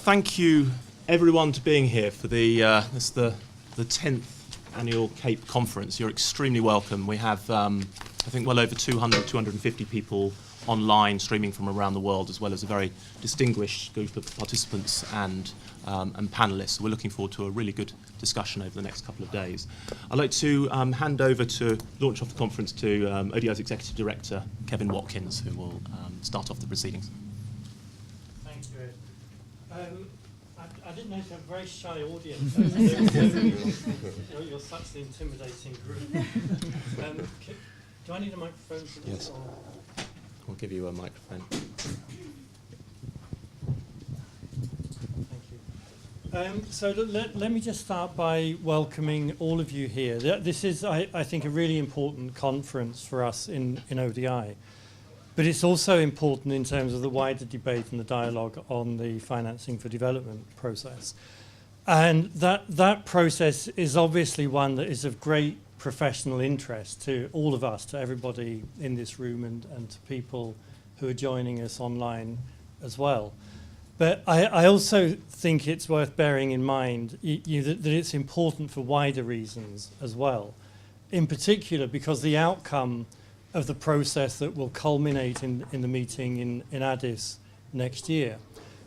thank you everyone for being here for the 10th annual CAPE conference. You're extremely welcome. We have I think well over 250 people online streaming from around the world, as well as a very distinguished group of participants and panelists. We're looking forward to a really good discussion over the next couple of days. I'd like to hand over to launch off the conference to ODI's Executive Director, Kevin Watkins, who will start off the proceedings. Thank you, Ed. I didn't know you have a very shy audience. You're such an intimidating group. Do I need a microphone for this? Yes. We'll give you a microphone. Thank you. So let me just start by welcoming all of you here. This is, I think, a really important conference for us in ODI. But it's also important in terms of the wider debate and the dialogue on the financing for development process. And that process is obviously one that is of great professional interest to all of us, to everybody in this room and to people who are joining us online as well. But I also think it's worth bearing in mind that it's important for wider reasons as well. In particular, because the outcome of the process that will culminate in the meeting in Addis next year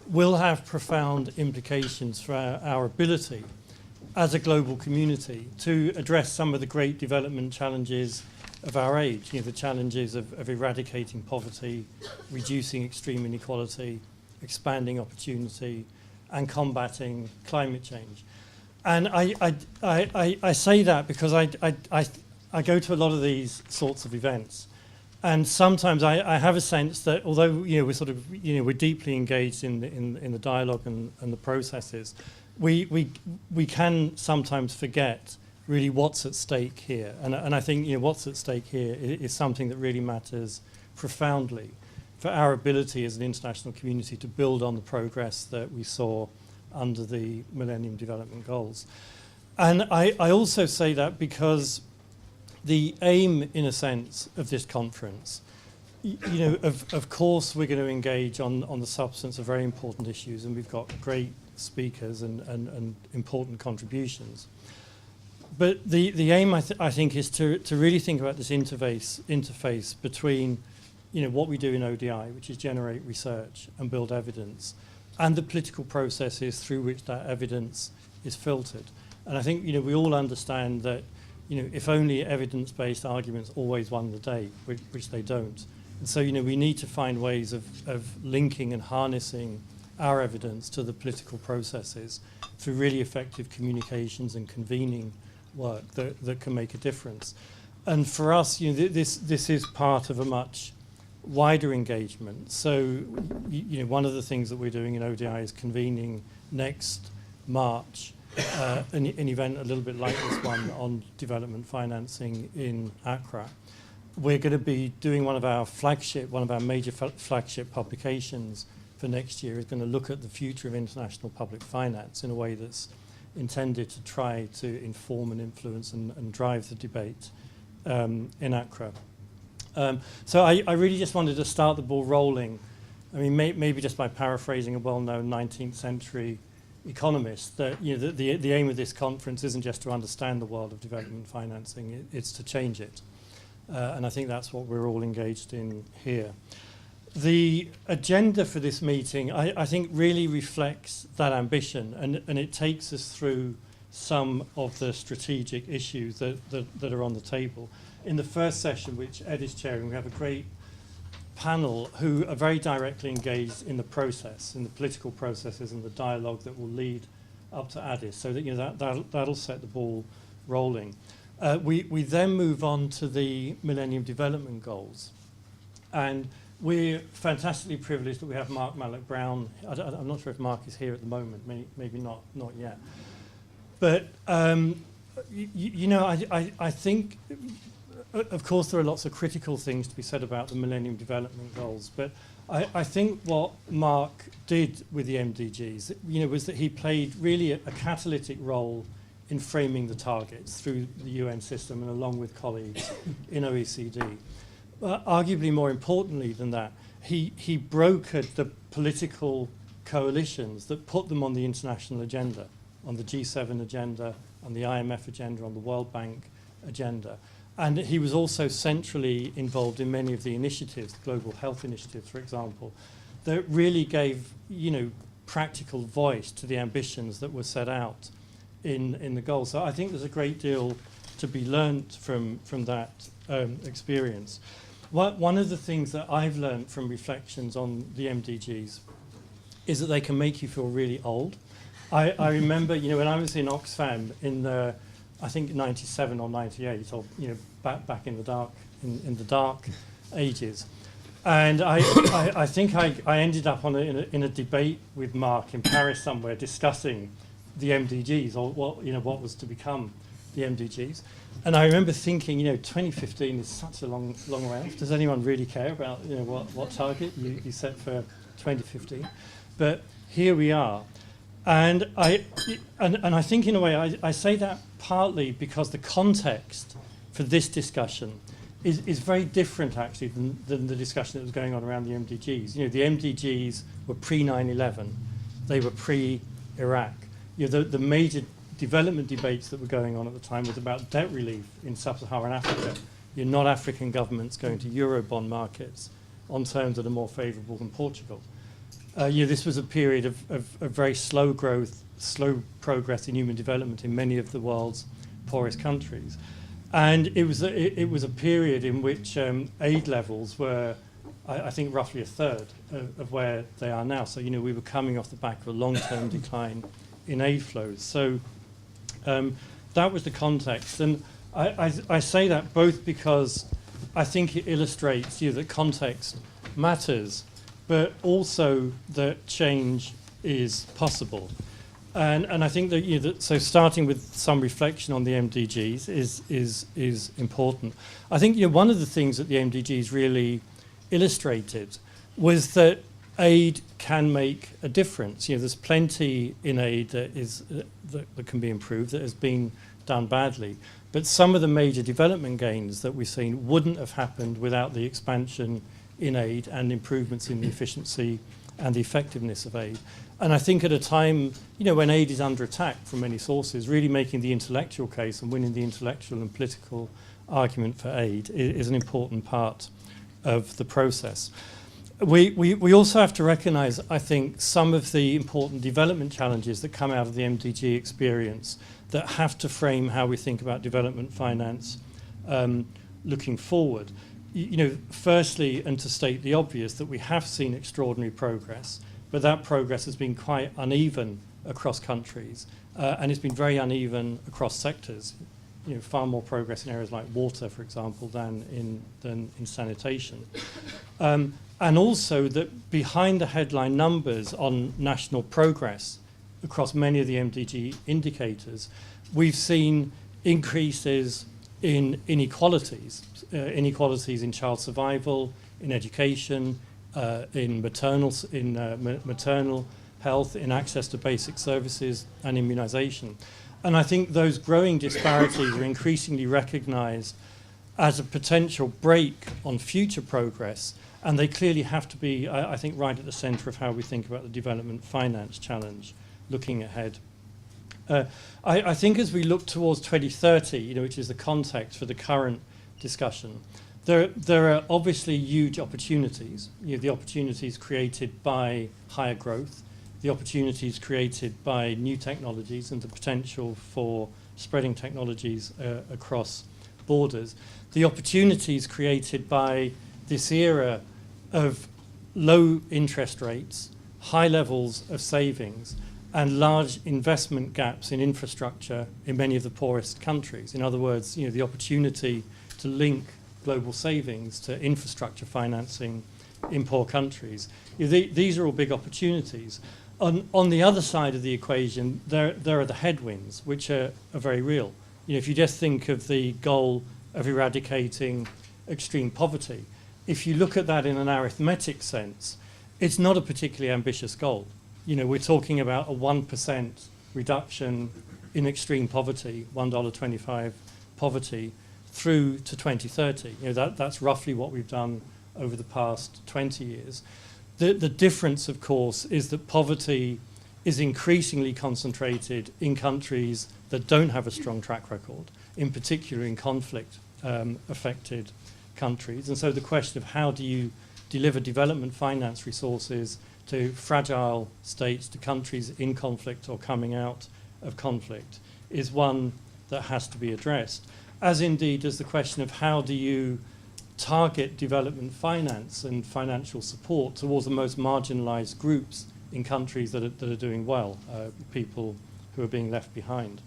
will have profound implications for our ability as a global community to address some of the great development challenges of our age, the challenges of eradicating poverty, reducing extreme inequality, expanding opportunity, and combating climate change. And I say that because I go to a lot of these sorts of events, and sometimes I have a sense that although we're sort of we're deeply engaged in the dialogue and the processes, we can sometimes forget really what's at stake here. And I think what's at stake here is something that really matters profoundly for our ability as an international community to build on the progress that we saw under the Millennium Development Goals. And I also say that because the aim, in a sense, of this conference, of course we're going to engage on the substance of very important issues, and we've got great speakers and important contributions. But the aim, I think, is to really think about this interface between what we do in ODI, which is generate research and build evidence, and the political processes through which that evidence is filtered. And I think we all understand that if only evidence-based arguments always won the day, which they don't. And so we need to find ways of linking and harnessing our evidence to the political processes through really effective communications and convening work that can make a difference. And for us, this is part of a much wider engagement. So, one of the things that we're doing in ODI is convening next March an event a little bit like this one on development financing in Accra. We're going to be doing one of our major flagship publications for next year is going to look at the future of international public finance in a way that's intended to try to inform and influence and drive the debate in Accra. So I really just wanted to start the ball rolling. I mean, maybe just by paraphrasing a well-known 19th century economist, that the aim of this conference isn't just to understand the world of development financing, it's to change it. And I think that's what we're all engaged in here. The agenda for this meeting, I think, really reflects that ambition, and it takes us through some of the strategic issues that are on the table. In the first session, which Ed is chairing, we have a great panel who are very directly engaged in the process, in the political processes and the dialogue that will lead up to Addis, so that that'll set the ball rolling. We then move on to the Millennium Development Goals, and we're fantastically privileged that we have Mark Malloch-Brown. I'm not sure if Mark is here at the moment, maybe not yet. But I think, of course, there are lots of critical things to be said about the Millennium Development Goals, but I think what Mark did with the MDGs, was that he played really a catalytic role in framing the targets through the UN system and along with colleagues in OECD. Arguably more importantly than that, he brokered the political coalitions that put them on the international agenda, on the G7 agenda, on the IMF agenda, on the World Bank agenda. And he was also centrally involved in many of the initiatives, the Global Health Initiative, for example, that really gave, practical voice to the ambitions that were set out in the goals. So I think there's a great deal to be learnt from that experience. One of the things that I've learned from reflections on the MDGs is that they can make you feel really old. I remember, when I was in Oxfam in the, I think 97 or 98, or back in the dark ages, and I think I ended up in a debate with Mark in Paris somewhere discussing the MDGs, or what was to become the MDGs. And I remember thinking, 2015 is such a long way off. Does anyone really care about what target you set for 2015? But here we are. And I think in a way I say that partly because the context for this discussion is very different actually than the discussion that was going on around the MDGs. The MDGs were pre-9/11, they were pre-Iraq. The major development debates that were going on at the time was about debt relief in sub-Saharan Africa. Not African governments going to Eurobond markets on terms that are more favourable than Portugal. This was a period of very slow growth, slow progress in human development in many of the world's poorest countries. And it was a period in which aid levels were, I think, roughly a third of where they are now. So, we were coming off the back of a long-term decline in aid flows. So that was the context. And I say that both because I think it illustrates that context matters, but also that change is possible. And I think that so starting with some reflection on the MDGs is important. I think one of the things that the MDGs really illustrated was that aid can make a difference. There's plenty in aid that can be improved, that has been done badly. But some of the major development gains that we've seen wouldn't have happened without the expansion in aid and improvements in the efficiency and the effectiveness of aid. And I think at a time, when aid is under attack from many sources, really making the intellectual case and winning the intellectual and political argument for aid is an important part of the process. We also have to recognise, I think, some of the important development challenges that come out of the MDG experience that have to frame how we think about development finance looking forward. Firstly, and to state the obvious, that we have seen extraordinary progress, but that progress has been quite uneven across countries, and it's been very uneven across sectors. Far more progress in areas like water, for example, than in sanitation. And also that behind the headline numbers on national progress across many of the MDG indicators, we've seen increases in inequalities in child survival, in education, in maternal health, in access to basic services and immunisation. And I think those growing disparities are increasingly recognised as a potential brake on future progress, and they clearly have to be, I think, right at the centre of how we think about the development finance challenge looking ahead. I think as we look towards 2030, which is the context for the current discussion, there are obviously huge opportunities. The opportunities created by higher growth, the opportunities created by new technologies and the potential for spreading technologies across borders, the opportunities created by this era of low interest rates, high levels of savings, and large investment gaps in infrastructure in many of the poorest countries. In other words, the opportunity to link global savings to infrastructure financing in poor countries. These are all big opportunities. On the other side of the equation, there are the headwinds, which are very real. If you just think of the goal of eradicating extreme poverty, if you look at that in an arithmetic sense, it's not a particularly ambitious goal. We're talking about a 1% reduction in extreme poverty, $1.25 poverty, through to 2030. That's roughly what we've done over the past 20 years. The difference, of course, is that poverty is increasingly concentrated in countries that don't have a strong track record, in particular in conflict-affected countries. And so the question of how do you deliver development finance resources to fragile states, to countries in conflict or coming out of conflict, is one that has to be addressed. As indeed is the question of how do you target development finance and financial support towards the most marginalized groups in countries that are doing well, people who are being left behind.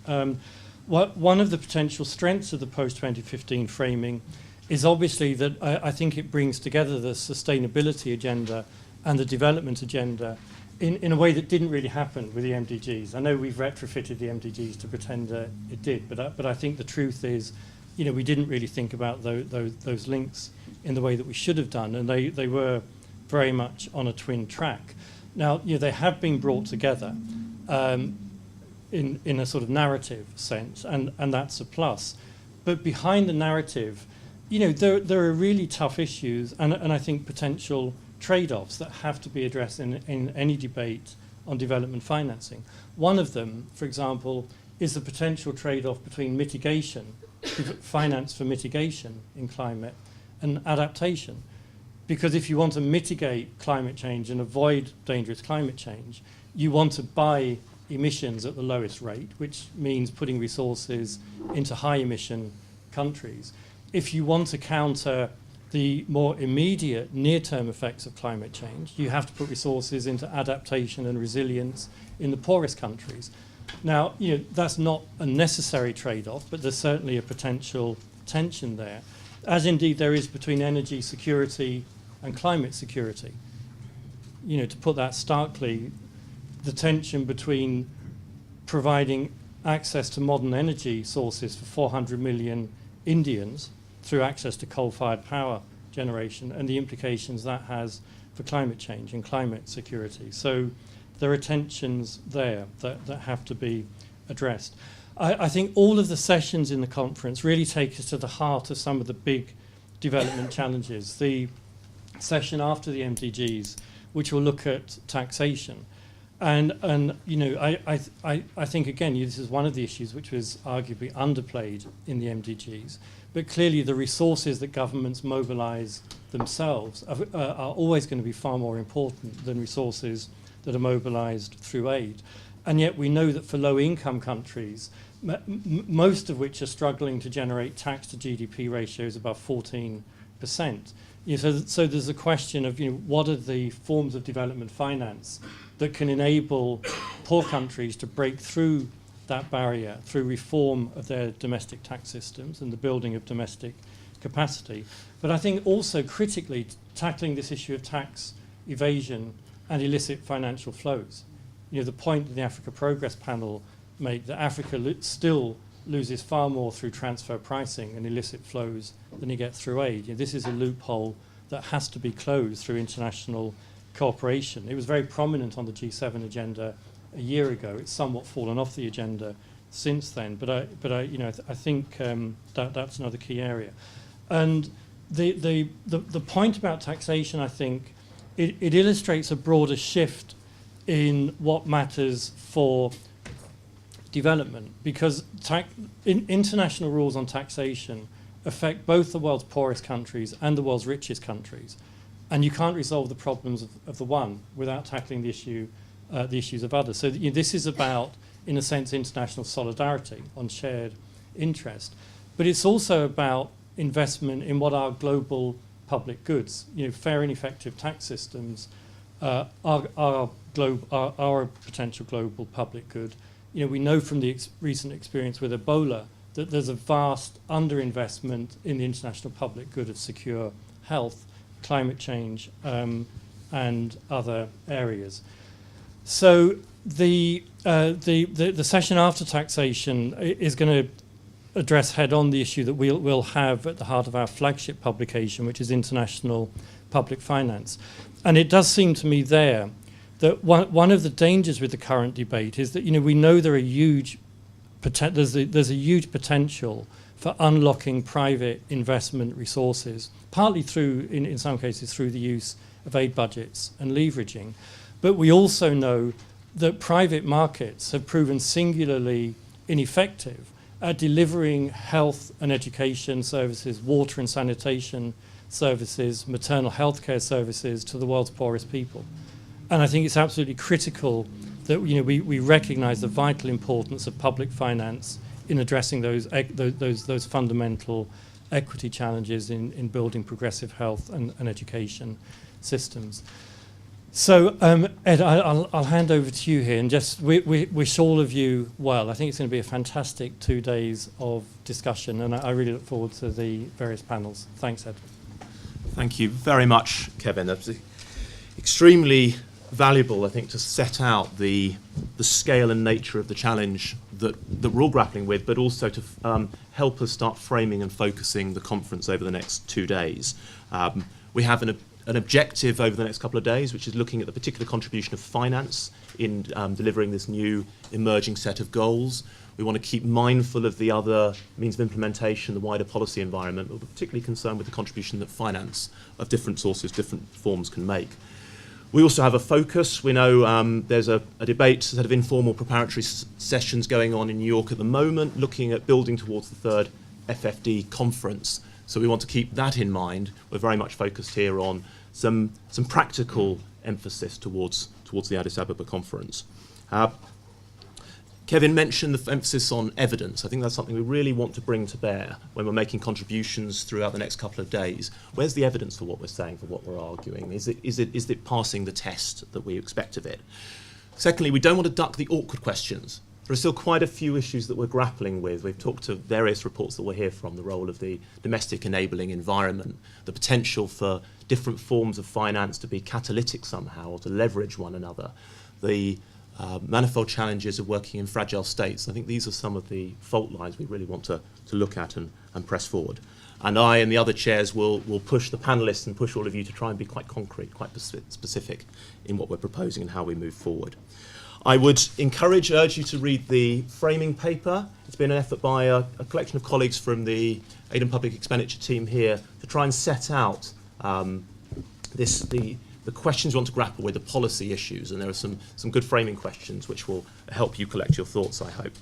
One of the potential strengths of the post-2015 framing is obviously that I think it brings together the sustainability agenda and the development agenda in a way that didn't really happen with the MDGs. I know we've retrofitted the MDGs to pretend it did, but I think the truth is, we didn't really think about those links in the way that we should have done, and they were very much on a twin track. Now, they have been brought together in a sort of narrative sense, and that's a plus. But behind the narrative, there are really tough issues, and I think potential trade-offs that have to be addressed in any debate on development financing. One of them, for example, is the potential trade-off between mitigation, finance for mitigation in climate, and adaptation. Because if you want to mitigate climate change and avoid dangerous climate change, you want to buy emissions at the lowest rate, which means putting resources into high-emission countries. If you want to counter the more immediate near-term effects of climate change, you have to put resources into adaptation and resilience in the poorest countries. Now, that's not a necessary trade-off, but there's certainly a potential tension there, as indeed there is between energy security and climate security. To put that starkly, the tension between providing access to modern energy sources for 400 million Indians through access to coal-fired power generation and the implications that has for climate change and climate security. So there are tensions there that have to be addressed. I think all of the sessions in the conference really take us to the heart of some of the big development challenges. The session after the MDGs, which will look at taxation. And I think, again, this is one of the issues which was arguably underplayed in the MDGs. But clearly the resources that governments mobilize themselves are always going to be far more important than resources that are mobilized through aid. And yet we know that for low-income countries, most of which are struggling to generate tax to GDP ratios above 14%. So there's a question of what are the forms of development finance that can enable poor countries to break through that barrier through reform of their domestic tax systems and the building of domestic capacity. But I think also critically tackling this issue of tax evasion and illicit financial flows. The point that the Africa Progress Panel made, that Africa still loses far more through transfer pricing and illicit flows than it gets through aid. This is a loophole that has to be closed through international cooperation. It was very prominent on the G7 agenda a year ago. It's somewhat fallen off the agenda since then, but I think that's another key area. And the point about taxation, I think, it illustrates a broader shift in what matters for development, because international rules on taxation affect both the world's poorest countries and the world's richest countries, and you can't resolve the problems of the one without tackling the issues of others. So this is about, in a sense, international solidarity on shared interest, but it's also about investment in what are global public goods. Fair and effective tax systems are a potential global public good. We know from the recent experience with Ebola that there's a vast underinvestment in the international public good of secure health, climate change, and other areas. So the session after taxation is going to address head-on the issue that we'll have at the heart of our flagship publication, which is international public finance. And it does seem to me there that one of the dangers with the current debate is that we know there's a huge potential for unlocking private investment resources, partly through, in some cases, through the use of aid budgets and leveraging. But we also know that private markets have proven singularly ineffective at delivering health and education services, water and sanitation services, maternal health care services to the world's poorest people. And I think it's absolutely critical that we recognise the vital importance of public finance in addressing those fundamental equity challenges in building progressive health and education systems. So, Ed, I'll hand over to you here and just wish all of you well. I think it's going to be a fantastic 2 days of discussion, and I really look forward to the various panels. Thanks, Ed. Thank you very much, Kevin. That was extremely valuable, I think, to set out the scale and nature of the challenge that we're all grappling with, but also to help us start framing and focusing the conference over the next 2 days. We have an objective over the next couple of days, which is looking at the particular contribution of finance in delivering this new emerging set of goals. We want to keep mindful of the other means of implementation, the wider policy environment, but we're particularly concerned with the contribution that finance of different sources, different forms can make. We also have a focus. We know there's a debate, a set of informal preparatory sessions going on in New York at the moment, looking at building towards the third FFD conference. So we want to keep that in mind. We're very much focused here on some practical emphasis towards the Addis Ababa conference. Kevin mentioned the emphasis on evidence. I think that's something we really want to bring to bear when we're making contributions throughout the next couple of days. Where's the evidence for what we're saying, for what we're arguing? Is it passing the test that we expect of it? Secondly, we don't want to duck the awkward questions. There are still quite a few issues that we're grappling with. We've talked to various reports that we'll hear from, the role of the domestic enabling environment, the potential for different forms of finance to be catalytic somehow or to leverage one another, the manifold challenges of working in fragile states. I think these are some of the fault lines we really want to look at and press forward. And I and the other chairs will push the panellists and push all of you to try and be quite concrete, quite specific in what we're proposing and how we move forward. I would urge you to read the framing paper. It's been an effort by a collection of colleagues from the Aid and Public Expenditure team here to try and set out the questions we want to grapple with, the policy issues, and there are some good framing questions which will help you collect your thoughts, I hope.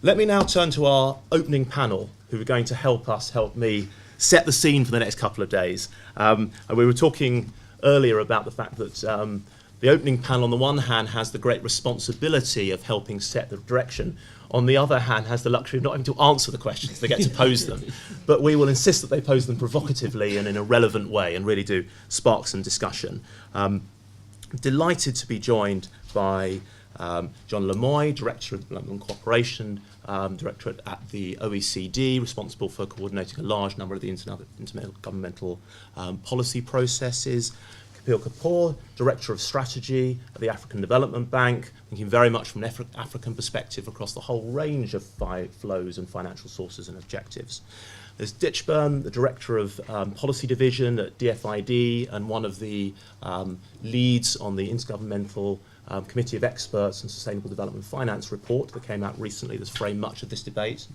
Let me now turn to our opening panel, who are going to help me set the scene for the next couple of days. And we were talking earlier about the fact that the opening panel, on the one hand, has the great responsibility of helping set the direction. On the other hand, has the luxury of not having to answer the questions, they get to pose them. But we will insist that they pose them provocatively and in a relevant way and really do spark some discussion. Delighted to be joined by John Lemoy, Director of Development and Cooperation, Director at the OECD, responsible for coordinating a large number of the intergovernmental policy processes. Kapil Kapoor, Director of Strategy at the African Development Bank, thinking very much from an African perspective across the whole range of flows and financial sources and objectives. There's Ditchburn, the Director of Policy Division at DFID and one of the leads on the Intergovernmental Committee of Experts on Sustainable Development Finance report that came out recently that's framed much of this debate.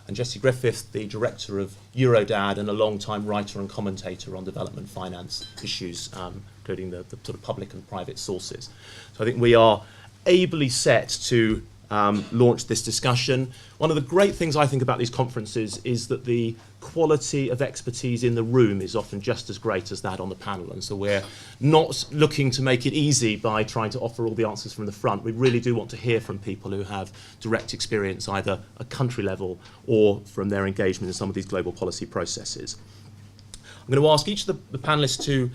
And Jesse Griffith, the Director of Eurodad and a long-time writer and commentator on development finance issues, including the sort of public and private sources. So I think we are ably set to launch this discussion. One of the great things I think about these conferences is that the quality of expertise in the room is often just as great as that on the panel, and so we're not looking to make it easy by trying to offer all the answers from the front. We really do want to hear from people who have direct experience either at country level or from their engagement in some of these global policy processes. I'm going to ask each of the panellists to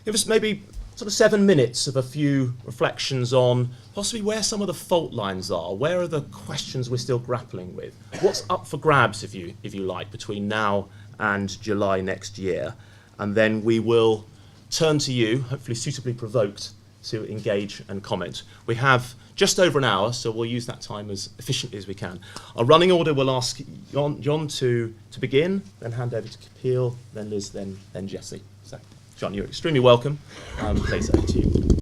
give us maybe sort of 7 minutes of a few reflections on possibly where some of the fault lines are, where are the questions we're still grappling with, what's up for grabs, if you like, between now and July next year, and then we will turn to you, hopefully suitably provoked, to engage and comment. We have just over an hour, so we'll use that time as efficiently as we can. Our running order will ask John to begin, then hand over to Kapil, then Liz, then Jesse. So, John, you're extremely welcome. Please, over to you.